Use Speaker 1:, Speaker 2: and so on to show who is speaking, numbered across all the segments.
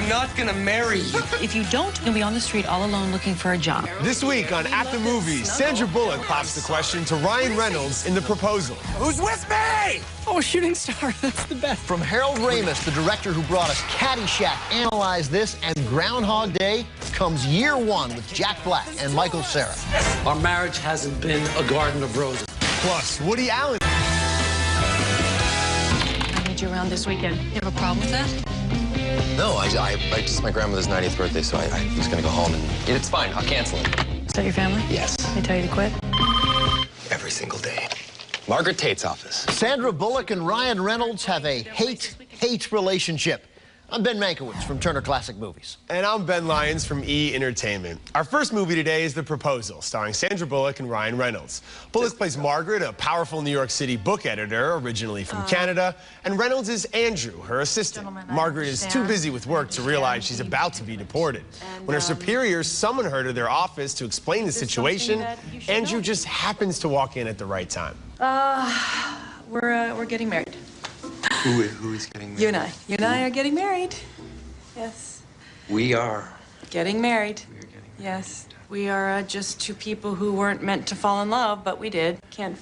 Speaker 1: I'm not gonna marry you.
Speaker 2: If you don't, you'll be on the street all alone looking for a job.
Speaker 3: This week on At the Movies, Sandra Bullock pops the question to Ryan Reynolds in The Proposal. Who's with me?
Speaker 1: Oh, a shooting star. That's the best.
Speaker 4: From Harold Ramis, the director who brought us Caddyshack, Analyze This, and Groundhog Day, comes Year One with Jack Black and Michael Cera.
Speaker 5: Our marriage hasn't been a garden of roses.
Speaker 3: Plus, Woody Allen.
Speaker 2: I need you around this weekend. You have a problem with that?
Speaker 6: No, it's my grandmother's 90th birthday, so I was gonna go home and it's fine. I'll cancel it.
Speaker 2: Is that your family?
Speaker 6: Yes.
Speaker 2: They tell you to quit?
Speaker 6: Every single day. Margaret Tate's office.
Speaker 4: Sandra Bullock and Ryan Reynolds have a hate-hate relationship. I'm Ben Mankiewicz from Turner Classic Movies.
Speaker 3: And I'm Ben Lyons from E! Entertainment. Our first movie today is The Proposal, starring Sandra Bullock and Ryan Reynolds. Bullock plays Margaret, a powerful New York City book editor, originally from Canada, and Reynolds is Andrew, her assistant. Margaret is too busy with work to realize she's about to be deported. When her superiors summon her to their office to explain the situation, Andrew just happens to walk in at the right time.
Speaker 7: We're getting married.
Speaker 6: Who is getting married?
Speaker 7: You and I are getting married. Yes.
Speaker 6: We are.
Speaker 7: Getting married.
Speaker 6: We are getting married.
Speaker 7: Yes. We are just two people who weren't meant to fall in love, but we did. Can't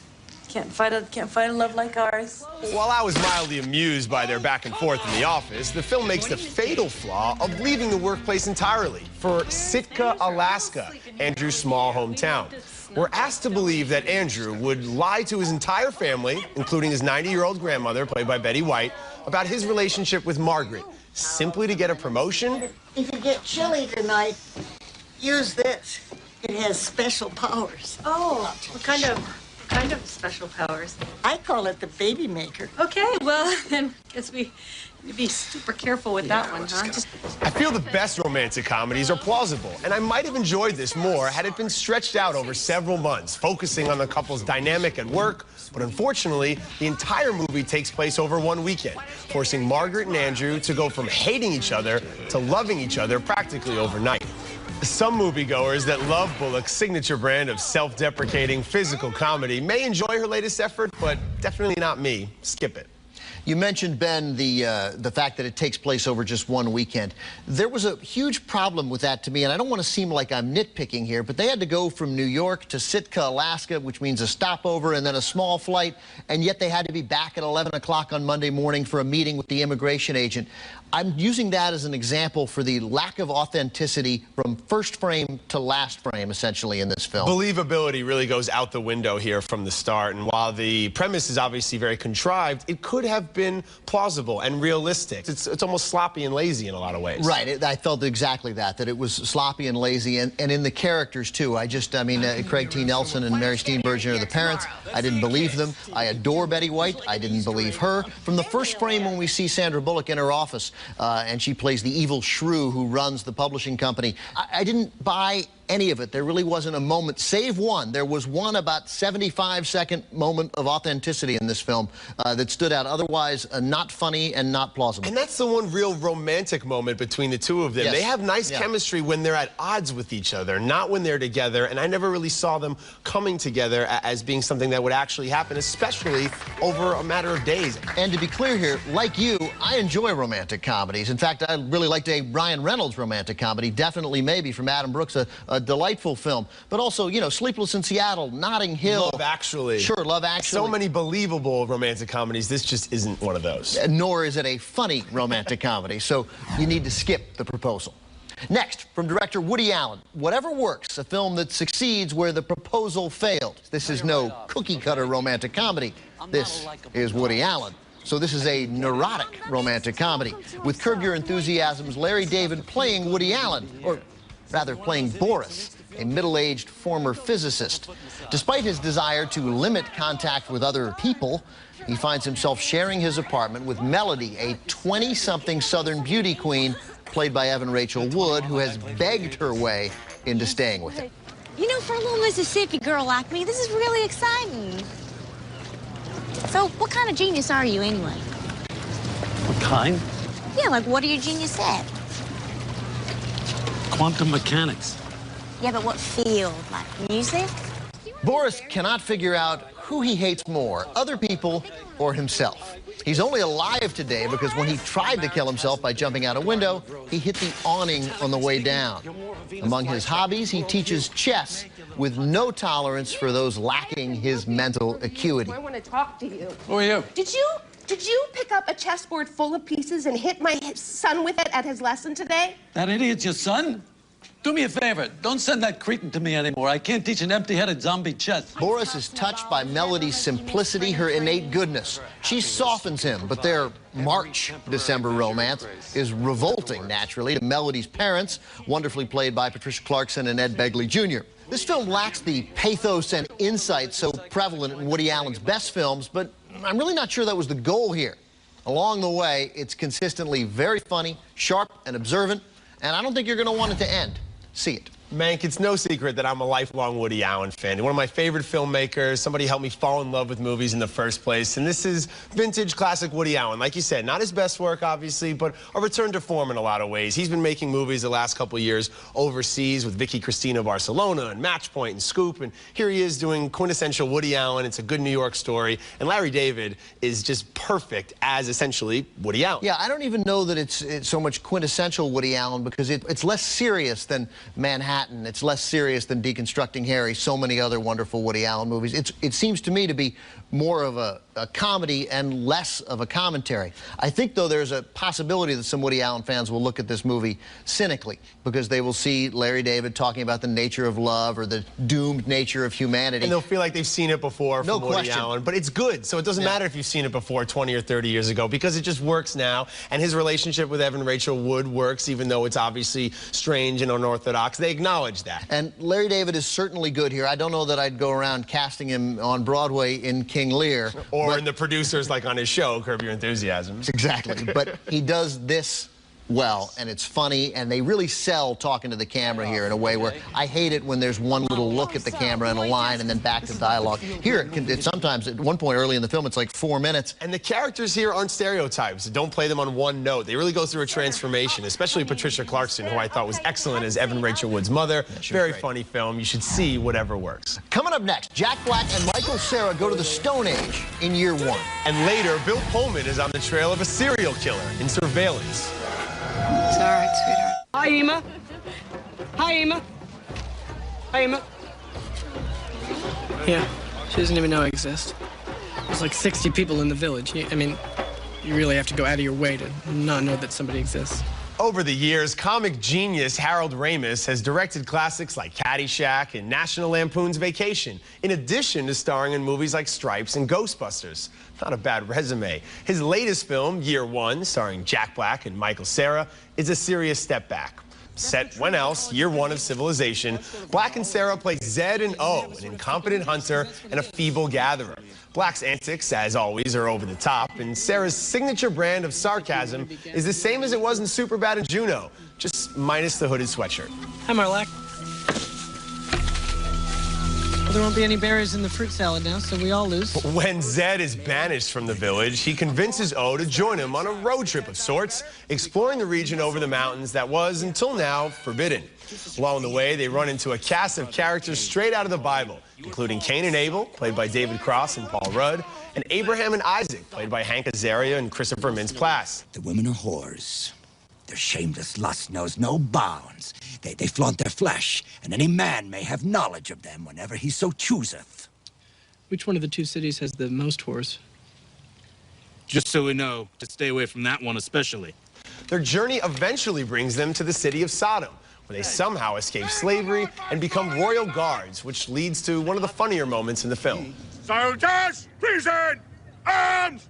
Speaker 7: fight a love like ours.
Speaker 3: While I was mildly amused by their back and forth in the office, the film makes the fatal flaw of leaving the workplace entirely for Sitka, Alaska, Andrew's small hometown. We're asked to believe that Andrew would lie to his entire family, including his 90-year-old grandmother, played by Betty White, about his relationship with Margaret, simply to get a promotion.
Speaker 8: If you get chilly tonight, use this. It has special powers.
Speaker 7: Oh, what kind of special powers?
Speaker 8: I call it the baby maker.
Speaker 7: Okay, well, then I guess we need to be super careful with that one, huh?
Speaker 3: I feel the best romantic comedies are plausible, and I might have enjoyed this more had it been stretched out over several months, focusing on the couple's dynamic at work. But unfortunately, the entire movie takes place over one weekend, forcing Margaret and Andrew to go from hating each other to loving each other practically overnight. Some moviegoers that love Bullock's signature brand of self-deprecating physical comedy may enjoy her latest effort, but definitely not me. Skip it.
Speaker 4: You mentioned, Ben, the fact that it takes place over just one weekend. There was a huge problem with that to me, and I don't want to seem like I'm nitpicking here, but they had to go from New York to Sitka, Alaska, which means a stopover and then a small flight, and yet they had to be back at 11 o'clock on Monday morning for a meeting with the immigration agent. I'm using that as an example for the lack of authenticity from first frame to last frame, essentially, in this film.
Speaker 3: Believability really goes out the window here from the start, and while the premise is obviously very contrived, it could have been plausible and realistic. It's almost sloppy and lazy in a lot of ways.
Speaker 4: Right. I felt exactly that it was sloppy and lazy, and in the characters, too. Craig T. Nelson and Mary Steenburgen are the parents. I didn't believe them. I adore Betty White. I didn't believe her. From the first frame when we see Sandra Bullock in her office, and she plays the evil shrew who runs the publishing company, I didn't buy any of it. There really wasn't a moment, save one. There was one about 75-second moment of authenticity in this film that stood out. Otherwise, not funny and not plausible.
Speaker 3: And that's the one real romantic moment between the two of them.
Speaker 4: Yes.
Speaker 3: They have nice chemistry when they're at odds with each other, not when they're together. And I never really saw them coming together as being something that would actually happen, especially over a matter of days.
Speaker 4: And to be clear here, like you, I enjoy romantic comedies. In fact, I really liked a Ryan Reynolds romantic comedy, Definitely Maybe, from Adam Brooks, a delightful film. But also, you know, Sleepless in Seattle, Notting Hill.
Speaker 3: Love Actually.
Speaker 4: Sure, Love Actually.
Speaker 3: So many believable romantic comedies. This just isn't one of those.
Speaker 4: Nor is it a funny romantic comedy, so you need to skip The Proposal. Next, from director Woody Allen, Whatever Works, a film that succeeds where The Proposal failed. This is no cookie-cutter romantic comedy. This is Woody Allen. So this is a neurotic romantic comedy, with Curb Your Enthusiasm's Larry David playing Woody Allen, or rather playing Boris, a middle-aged former physicist. Despite his desire to limit contact with other people, he finds himself sharing his apartment with Melody, a 20-something Southern beauty queen played by Evan Rachel Wood, who has begged her way into staying with him.
Speaker 9: You know, for a little Mississippi girl like me, this is really exciting. So, what kind of genius are you, anyway?
Speaker 5: What kind?
Speaker 9: Yeah, like, what are your genius at?
Speaker 5: Quantum mechanics.
Speaker 9: Yeah, but what field? Like music?
Speaker 4: Boris cannot figure out who he hates more, other people or himself. He's only alive today because when he tried to kill himself by jumping out a window, he hit the awning on the way down. Among his hobbies, he teaches chess with no tolerance for those lacking his mental acuity.
Speaker 10: I want to talk to you.
Speaker 5: Who are you?
Speaker 10: Did you pick up a chessboard full of pieces and hit my son with it at his lesson today?
Speaker 5: That idiot's your son? Do me a favor. Don't send that cretin to me anymore. I can't teach an empty-headed zombie chess.
Speaker 4: Boris is touched by Melody's simplicity, her innate goodness. She softens him, but their March December romance is revolting, naturally, to Melody's parents, wonderfully played by Patricia Clarkson and Ed Begley Jr. This film lacks the pathos and insight so prevalent in Woody Allen's best films, but I'm really not sure that was the goal here. Along the way, it's consistently very funny, sharp, and observant, and I don't think you're going to want it to end. See it.
Speaker 3: Mank, it's no secret that I'm a lifelong Woody Allen fan. One of my favorite filmmakers, somebody helped me fall in love with movies in the first place. And this is vintage classic Woody Allen. Like you said, not his best work, obviously, but a return to form in a lot of ways. He's been making movies the last couple of years overseas with Vicky Cristina Barcelona and Match Point and Scoop. And here he is doing quintessential Woody Allen. It's a good New York story. And Larry David is just perfect as essentially Woody Allen.
Speaker 4: Yeah, I don't even know that it's so much quintessential Woody Allen because it's less serious than Manhattan. It's less serious than Deconstructing Harry, so many other wonderful Woody Allen movies. It seems to me to be more of a comedy and less of a commentary. I think, though, there's a possibility that some Woody Allen fans will look at this movie cynically because they will see Larry David talking about the nature of love or the doomed nature of humanity.
Speaker 3: And they'll feel like they've seen it before from Woody Allen. But it's good, so it doesn't matter if you've seen it before 20 or 30 years ago because it just works now. And his relationship with Evan Rachel Wood works, even though it's obviously strange and unorthodox. They acknowledge that.
Speaker 4: And Larry David is certainly good here. I don't know that I'd go around casting him on Broadway in King Lear.
Speaker 3: Or in the producers like on his show, Curb Your Enthusiasm.
Speaker 4: Exactly. But he does this well, and it's funny, and they really sell talking to the camera here in a way where I hate it when there's one little look at the camera and a line and then back to dialogue. Here, it sometimes, at one point early in the film, it's like 4 minutes.
Speaker 3: And the characters here aren't stereotypes. Don't play them on one note. They really go through a transformation, especially Patricia Clarkson, who I thought was excellent as Evan Rachel Wood's mother. Very funny film. You should see whatever works.
Speaker 4: Coming up next, Jack Black and Michael Cera go to the Stone Age in year 1.
Speaker 3: And later, Bill Pullman is on the trail of a serial killer in Surveillance.
Speaker 2: It's all right, sweetheart.
Speaker 1: Hi, Ema. Hi, Ema. Hi, Ema. Yeah, she doesn't even know I exist. There's like 60 people in the village. I mean, you really have to go out of your way to not know that somebody exists.
Speaker 3: Over the years, comic genius Harold Ramis has directed classics like Caddyshack and National Lampoon's Vacation, in addition to starring in movies like Stripes and Ghostbusters. Not a bad resume. His latest film, Year One, starring Jack Black and Michael Cera, is a serious step back. Set when else, year 1 of civilization, Black and Cera play Zed and O, an incompetent hunter and a feeble gatherer. Black's antics, as always, are over the top, and Cera's signature brand of sarcasm is the same as it was in Superbad and Juno, just minus the hooded sweatshirt.
Speaker 1: Hi, Marlac. Well, there won't be any berries in the fruit salad now, so we all lose.
Speaker 3: When Zed is banished from the village, he convinces O to join him on a road trip of sorts, exploring the region over the mountains that was, until now, forbidden. Along the way, they run into a cast of characters straight out of the Bible, including Cain and Abel, played by David Cross and Paul Rudd, and Abraham and Isaac, played by Hank Azaria and Christopher Mintz-Plasse.
Speaker 11: The women are whores. Their shameless lust knows no bounds. They flaunt their flesh, and any man may have knowledge of them whenever he so chooseth.
Speaker 1: Which one of the two cities has the most whores?
Speaker 12: Just so we know, to stay away from that one especially.
Speaker 3: Their journey eventually brings them to the city of Sodom, where they somehow escape slavery and become royal guards, which leads to one of the funnier moments in the film.
Speaker 13: Soldiers, prison, arms!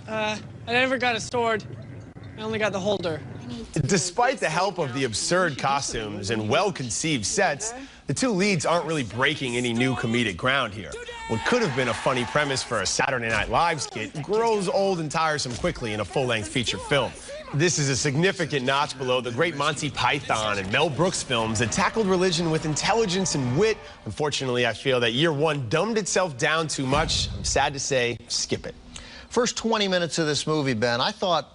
Speaker 1: I never got a sword. I only got the holder.
Speaker 3: Despite the help of the absurd costumes and well-conceived sets, the two leads aren't really breaking any new comedic ground here. What could have been a funny premise for a Saturday Night Live skit grows old and tiresome quickly in a full-length feature film. This is a significant notch below the great Monty Python and Mel Brooks films that tackled religion with intelligence and wit. Unfortunately, I feel that Year One dumbed itself down too much. I'm sad to say, skip it.
Speaker 4: First 20 minutes of this movie, Ben, I thought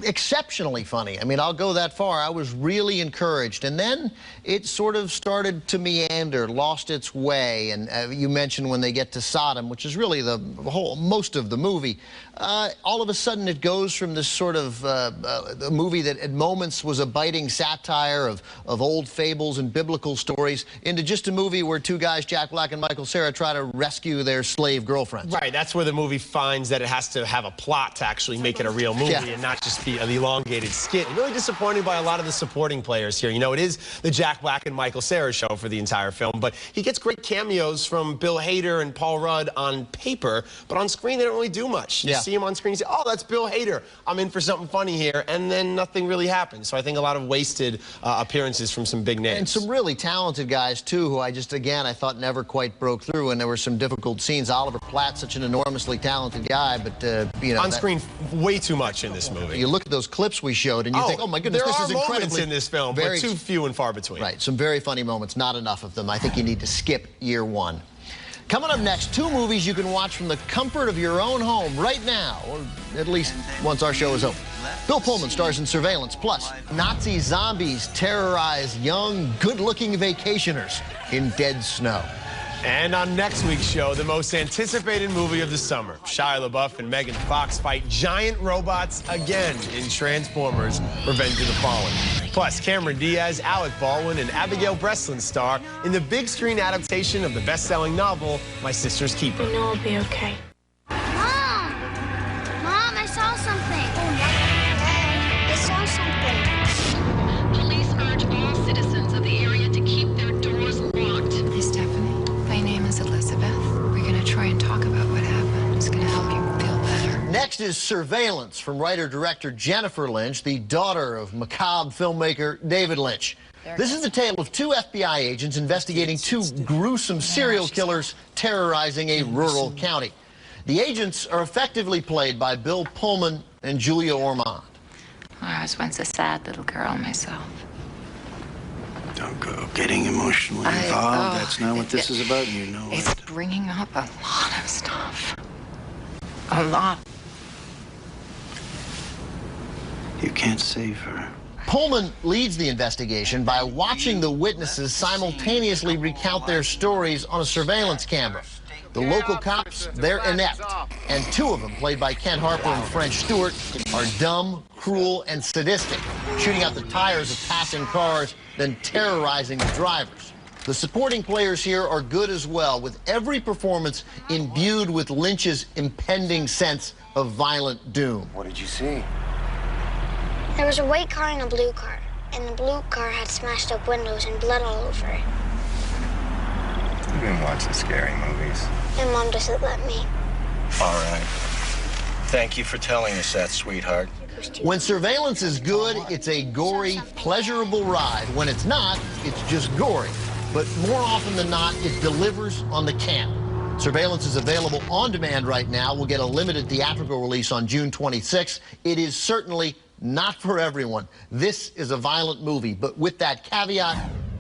Speaker 4: exceptionally funny. I mean, I'll go that far. I was really encouraged. And then it sort of started to meander, lost its way. And you mentioned when they get to Sodom, which is really the most of the movie. All of a sudden, it goes from this sort of a movie that at moments was a biting satire of old fables and biblical stories into just a movie where two guys, Jack Black and Michael Cera, try to rescue their slave girlfriends.
Speaker 3: Right, that's where the movie finds that it has to have a plot to actually make it a real movie and not just be an elongated skit. Really disappointed by a lot of the supporting players here. You know, it is the Jack Black and Michael Cera show for the entire film, but he gets great cameos from Bill Hader and Paul Rudd on paper, but on screen they don't really do much. You see him on screen, you say, oh, that's Bill Hader. I'm in for something funny here, and then nothing really happens. So I think a lot of wasted appearances from some big names.
Speaker 4: And some really talented guys, too, who I just, again, I thought never quite broke through, and there were some difficult scenes. Oliver Platt's such an enormously talented guy, but, you know...
Speaker 3: On screen, way too much in this movie.
Speaker 4: You look at those clips we showed, and you think, oh, my goodness, this is incredibly...
Speaker 3: There are moments in this film, but too few and far between.
Speaker 4: Right, some very funny moments, not enough of them. I think you need to skip year one. Coming up next, two movies you can watch from the comfort of your own home right now, or at least once our show is over. Bill Pullman stars in Surveillance, plus Nazi zombies terrorize young, good-looking vacationers in Dead Snow.
Speaker 3: And on next week's show, the most anticipated movie of the summer. Shia LaBeouf and Megan Fox fight giant robots again in Transformers: Revenge of the Fallen. Plus, Cameron Diaz, Alec Baldwin, and Abigail Breslin star in the big screen adaptation of the best-selling novel, My Sister's Keeper.
Speaker 9: I know I'll be okay. Mom! Mom, I saw something. I saw something.
Speaker 2: Police urge all citizens of the area to keep their doors locked.
Speaker 14: Hey, Stephanie. My name is Elizabeth. We're going to try and talk about what happened. It's going to help you feel better.
Speaker 4: Next is Surveillance from writer-director Jennifer Lynch, the daughter of macabre filmmaker David Lynch. This is the tale of two FBI agents investigating two gruesome serial killers terrorizing a rural county. The agents are effectively played by Bill Pullman and Julia Ormond.
Speaker 14: I was once a sad little girl myself.
Speaker 15: Don't go getting emotionally involved. That's not what this is about, you know it.
Speaker 14: It's bringing up a lot of stuff. A lot.
Speaker 15: You can't save her.
Speaker 4: Pullman leads the investigation by watching the witnesses simultaneously recount their stories on a surveillance camera. The local cops, they're inept, and two of them, played by Ken Harper and French Stewart, are dumb, cruel, and sadistic, shooting out the tires of passing cars, then terrorizing the drivers. The supporting players here are good as well, with every performance imbued with Lynch's impending sense of violent doom.
Speaker 15: What did you see?
Speaker 9: There was a white car and a blue car, and the blue car had smashed up windows and blood all over it.
Speaker 15: You've been watching scary movies.
Speaker 9: And Mom doesn't let me.
Speaker 15: All right. Thank you for telling us that, sweetheart.
Speaker 4: When Surveillance is good, it's a gory, pleasurable ride. When it's not, it's just gory. But more often than not, it delivers on the camp. Surveillance is available on demand right now. We'll get a limited theatrical release on June 26th. It is certainly not for everyone. This is a violent movie, but with that caveat,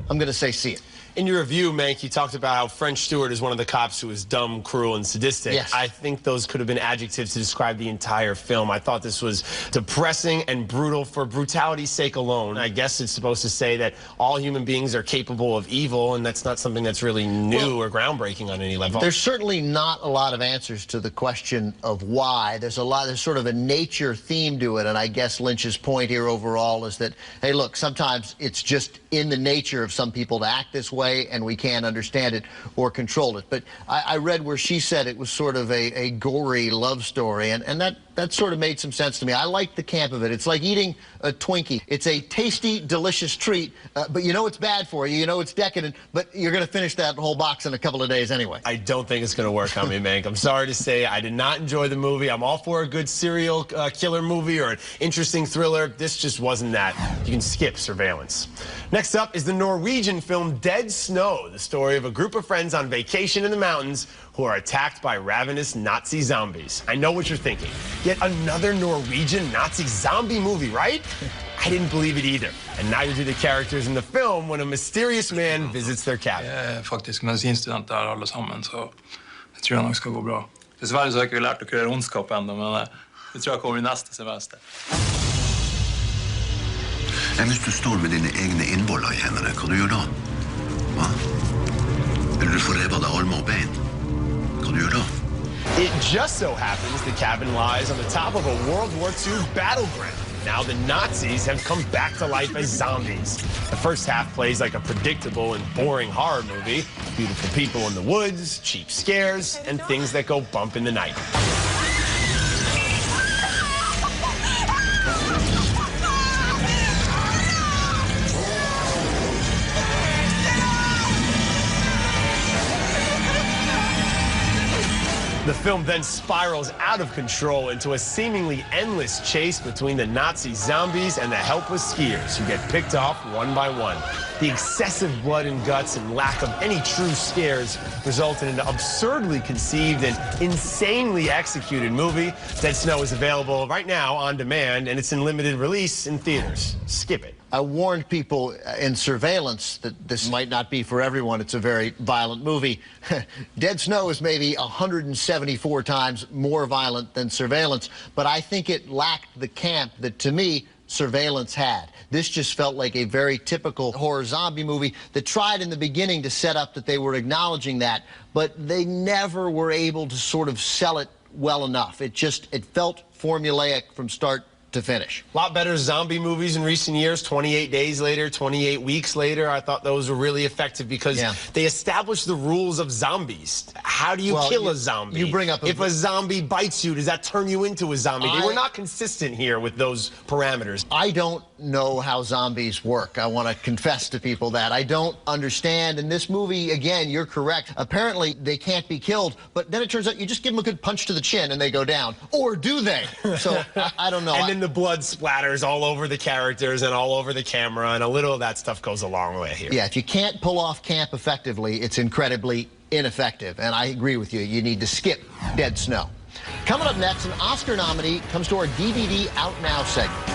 Speaker 4: I'm going to say see it.
Speaker 3: In your review, Mank, you talked about how French Stewart is one of the cops who is dumb, cruel, and sadistic.
Speaker 4: Yes.
Speaker 3: I think those could have been adjectives to describe the entire film. I thought this was depressing and brutal for brutality's sake alone. I guess it's supposed to say that all human beings are capable of evil, and that's not something that's really new or groundbreaking on any level.
Speaker 4: There's certainly not a lot of answers to the question of why. There's sort of a nature theme to it, and I guess Lynch's point here overall is that, hey, look, sometimes it's just in the nature of some people to act this way, and we can't understand it or control it. But I read where she said it was sort of a gory love story, and that sort of made some sense to me. I like the camp of it. It's like eating a Twinkie. It's a tasty, delicious treat, but you know it's bad for you. You know it's decadent, but you're going to finish that whole box in a couple of days anyway.
Speaker 3: I don't think it's going to work on me, Mank. I'm sorry to say I did not enjoy the movie. I'm all for a good serial killer movie or an interesting thriller. This just wasn't that. You can skip Surveillance. Next up is the Norwegian film Dead Snow, the story of a group of friends on vacation in the mountains who are attacked by ravenous Nazi zombies. I know what you're thinking. Yet another Norwegian Nazi zombie movie, right? I didn't believe it either. And neither do the characters in the film when a mysterious man visits their cabin.
Speaker 16: Jeg er faktisk medisinstudent der alle sammen, så jeg tror jeg nok skal gå bra. Dessverre så har jeg ikke lært å kurere ondskap enda, men Det tror jeg kommer i neste semester.
Speaker 17: Hvis du står med dine egne innvoller i hendene, hva du gjør da? Hva? Eller du får revet deg armer og bein? Hva du gjør da?
Speaker 3: It just so happens the cabin lies on the top of a World War II battleground. Now the Nazis have come back to life as zombies. The first half plays like a predictable and boring horror movie. Beautiful people in the woods, cheap scares, and things that go bump in the night. The film then spirals out of control into a seemingly endless chase between the Nazi zombies and the helpless skiers who get picked off one by one. The excessive blood and guts and lack of any true scares resulted in an absurdly conceived and insanely executed movie. Dead Snow is available right now on demand, and it's in limited release in theaters. Skip it.
Speaker 4: I warned people in Surveillance that this might not be for everyone. It's a very violent movie. Dead Snow is maybe 174 times more violent than Surveillance, but I think it lacked the camp that, to me, Surveillance had. This just felt like a very typical horror zombie movie that tried in the beginning to set up that they were acknowledging that, but they never were able to sort of sell it well enough. It felt formulaic from start to finish.
Speaker 3: A lot better zombie movies in recent years. 28 Days Later, 28 Weeks Later. I thought those were really effective because they established the rules of zombies. How do you kill a zombie?
Speaker 4: You bring up
Speaker 3: if a zombie bites you, does that turn you into a zombie? They were not consistent here with those parameters.
Speaker 4: I don't know how zombies work. I want to confess to people that. I don't understand. In this movie, again, you're correct. Apparently, they can't be killed, but then it turns out you just give them a good punch to the chin and they go down. Or do they? So, I don't know.
Speaker 3: And then the blood splatters all over the characters and all over the camera, and a little of that stuff goes a long way here.
Speaker 4: Yeah, if you can't pull off camp effectively, it's incredibly ineffective. And I agree with you. You need to skip Dead Snow. Coming up next, an Oscar nominee comes to our DVD Out Now segment.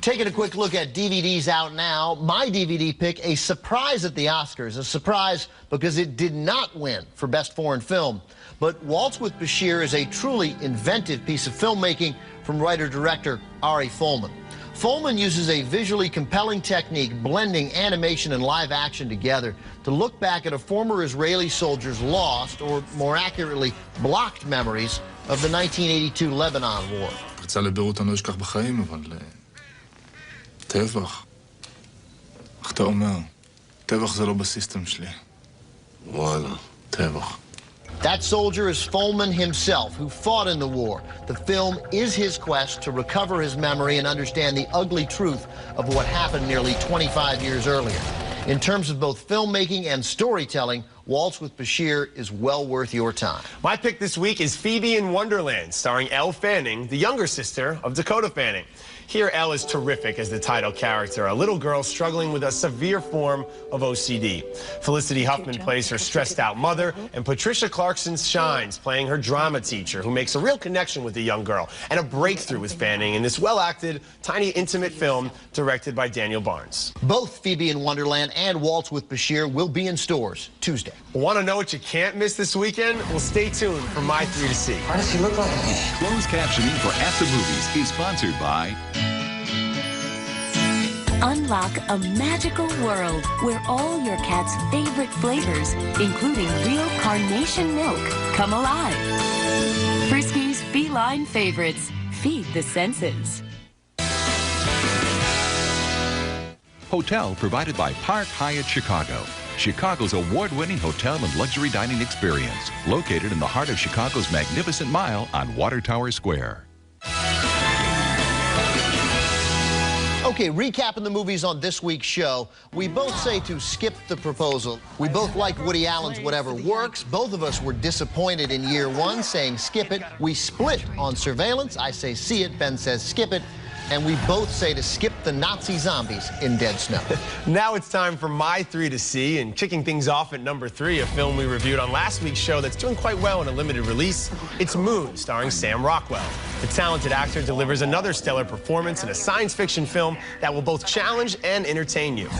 Speaker 4: Taking a quick look at DVDs out now, my DVD pick, a surprise at the Oscars. A surprise because it did not win for Best Foreign Film. But Waltz with Bashir is a truly inventive piece of filmmaking from writer-director Ari Folman. Folman uses a visually compelling technique blending animation and live action together to look back at a former Israeli soldier's lost, or more accurately, blocked memories of the 1982 Lebanon War.
Speaker 18: פרצה לביירות אני לא אשכח בחיים, אבל טבח. איך אתה אומר? טבח זה לא בסיסטם שלי. וואלה, טבח.
Speaker 4: That soldier is Folman himself, who fought in the war. The film is his quest to recover his memory and understand the ugly truth of what happened nearly 25 years earlier. In terms of both filmmaking and storytelling, Waltz with Bashir is well worth your time.
Speaker 3: My pick this week is Phoebe in Wonderland, starring Elle Fanning, the younger sister of Dakota Fanning. Here, Elle is terrific as the title character, a little girl struggling with a severe form of OCD. Felicity Huffman plays her stressed-out mother, and Patricia Clarkson shines, playing her drama teacher, who makes a real connection with the young girl and a breakthrough with Fanning in this well-acted, tiny, intimate film directed by Daniel Barnes.
Speaker 4: Both Phoebe in Wonderland and Waltz with Bashir will be in stores Tuesday.
Speaker 3: Want to know what you can't miss this weekend? Well, stay tuned for My 3 to See.
Speaker 19: Why does he look like me?
Speaker 20: Closed captioning for At the Movies is sponsored by...
Speaker 21: Unlock a magical world where all your cat's favorite flavors, including real carnation milk, come alive. Frisky's feline favorites. Feed the senses.
Speaker 20: Hotel provided by Park Hyatt Chicago. Chicago's award-winning hotel and luxury dining experience, located in the heart of Chicago's Magnificent Mile on Water Tower Square.
Speaker 4: Okay, recapping the movies on this week's show, we both say to skip The Proposal. We both like Woody Allen's Whatever Works. Both of us were disappointed in year one, saying skip it. We split on Surveillance. I say see it. Ben says skip it. And we both say to skip the Nazi zombies in Dead Snow.
Speaker 3: Now it's time for my 3 to see, and kicking things off at number 3, a film we reviewed on last week's show that's doing quite well in a limited release. It's Moon, starring Sam Rockwell. The talented actor delivers another stellar performance in a science fiction film that will both challenge and entertain you.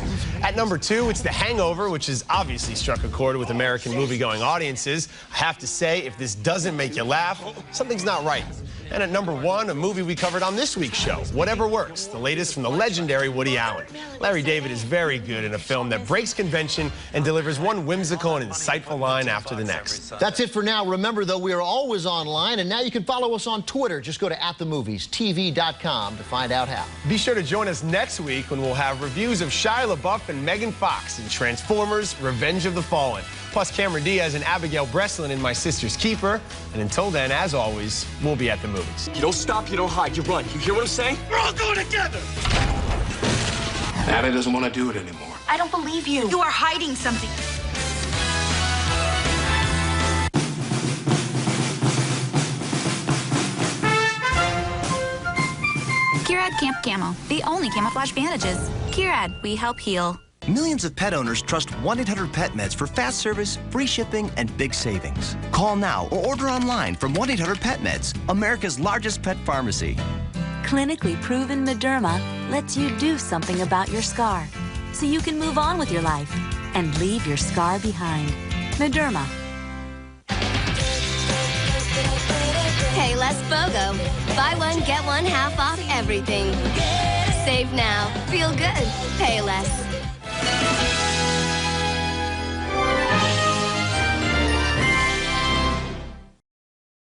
Speaker 3: At number 2, it's The Hangover, which has obviously struck a chord with American movie-going audiences. I have to say, if this doesn't make you laugh, something's not right. And at number 1, a movie we covered on this week's show, Whatever Works, the latest from the legendary Woody Allen. Larry David is very good in a film that breaks convention and delivers one whimsical and insightful line after the next.
Speaker 4: That's it for now. Remember, though, we are always online, and now you can follow us on Twitter. Just go to @themoviestv.com to find out how.
Speaker 3: Be sure to join us next week when we'll have reviews of Shia LaBeouf and Megan Fox in Transformers: Revenge of the Fallen. Plus Cameron Diaz and Abigail Breslin in My Sister's Keeper. And until then, as always, we'll be at the movies.
Speaker 19: You don't stop, you don't hide, you run. You hear what I'm saying?
Speaker 13: We're all going together!
Speaker 19: Natalie doesn't want to do it anymore.
Speaker 22: I don't believe you. You are hiding something.
Speaker 23: Curad Camp Camo, the only camouflage bandages. Curad, we help heal.
Speaker 24: Millions of pet owners trust 1-800-PET-MEDS for fast service, free shipping, and big savings. Call now or order online from 1-800-PET-MEDS, America's largest pet pharmacy.
Speaker 21: Clinically proven Mederma lets you do something about your scar, so you can move on with your life and leave your scar behind. Mederma.
Speaker 25: Pay less BOGO. Buy one, get one half off everything. Save now. Feel good. Pay less.